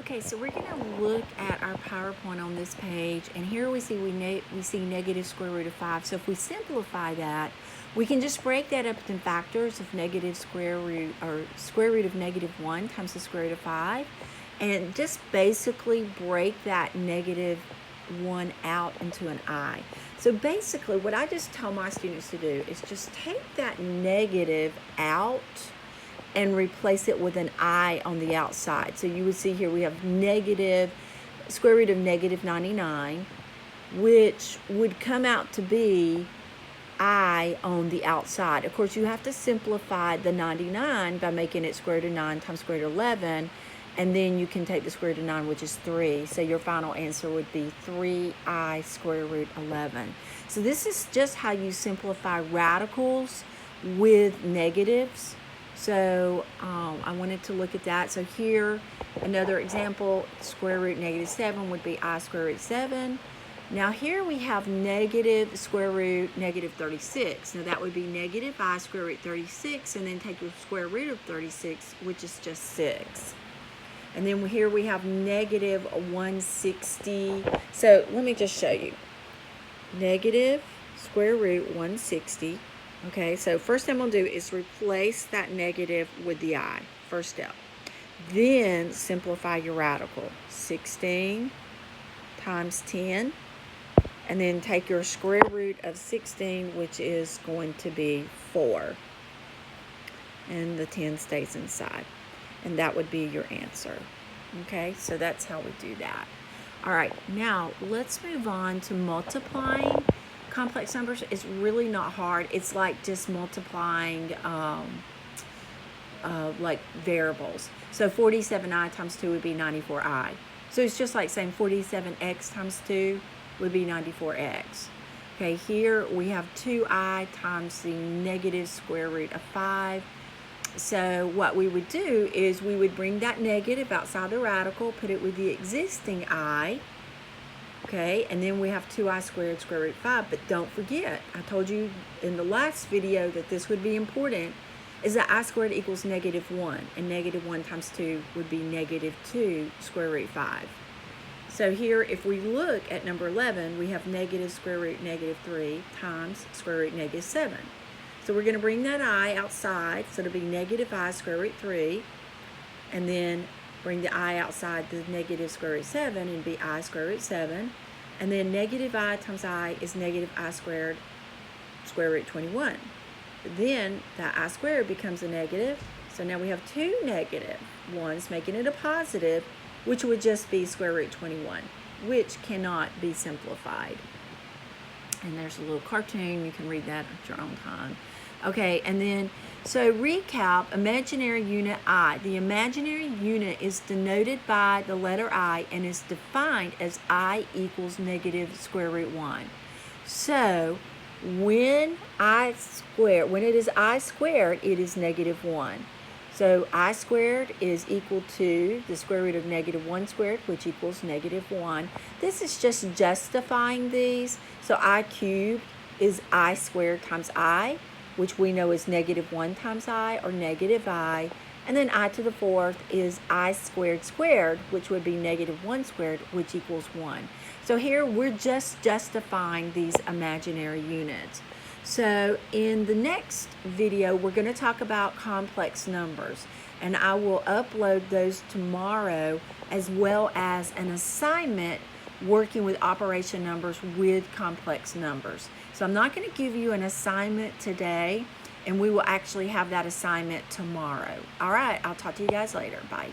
Okay, so we're going to look at our PowerPoint on this page, and here we see we see negative square root of 5. So if we simplify that, we can just break that up into factors of negative square root, or square root of negative 1 times the square root of 5, and just basically break that negative 1 out into an I. So basically what I just tell my students to do is just take that negative out and replace it with an I on the outside. So you would see here we have negative square root of negative 99, which would come out to be I on the outside. Of course, you have to simplify the 99 by making it square root of 9 times square root of 11, and then you can take the square root of 9, which is 3. So your final answer would be 3I square root 11. So this is just how you simplify radicals with negatives. So I wanted to look at that. So here, another example, square root negative 7 would be I square root 7. Now here we have negative square root negative 36. Now that would be negative I square root 36, and then take the square root of 36, which is just 6. And then here we have negative 160. So let me just show you. Negative square root 160. Okay, so first thing I'm going to do is replace that negative with the I, first step. Then simplify your radical. 16 times 10. And then take your square root of 16, which is going to be 4. And the 10 stays inside. And that would be your answer. Okay, so that's how we do that. All right, now let's move on to multiplying complex numbers. Is really not hard. It's like just multiplying like variables. So 47i times 2 would be 94i. So it's just like saying 47x times 2 would be 94x. Okay, here we have 2i times the negative square root of 5. So what we would do is we would bring that negative outside the radical, put it with the existing I. Okay, and then we have 2i squared square root 5. But don't forget, I told you in the last video that this would be important, is that I squared equals negative 1. And negative 1 times 2 would be negative 2 square root 5. So here, if we look at number 11, we have negative square root negative 3 times square root negative 7. So we're going to bring that I outside, so it'll be negative I square root 3. And then bring the I outside the negative square root 7 and be I square root 7. And then negative I times I is negative I squared square root 21. Then that I squared becomes a negative. So now we have two negative ones, making it a positive, which would just be square root 21, which cannot be simplified. And there's a little cartoon. You can read that at your own time. Okay, and then, so recap, imaginary unit I. The imaginary unit is denoted by the letter I and is defined as I equals negative square root 1. So when it is I squared, it is negative 1. So I squared is equal to the square root of negative 1 squared, which equals negative 1. This is just justifying these. So I cubed is I squared times I, which we know is negative 1 times I, or negative I. And then I to the 4th is I squared squared, which would be negative 1 squared, which equals 1. So here we're just justifying these imaginary units. So in the next video, we're going to talk about complex numbers, and I will upload those tomorrow, as well as an assignment working with operation numbers with complex numbers. So I'm not going to give you an assignment today, and we will actually have that assignment tomorrow. All right, I'll talk to you guys later. Bye.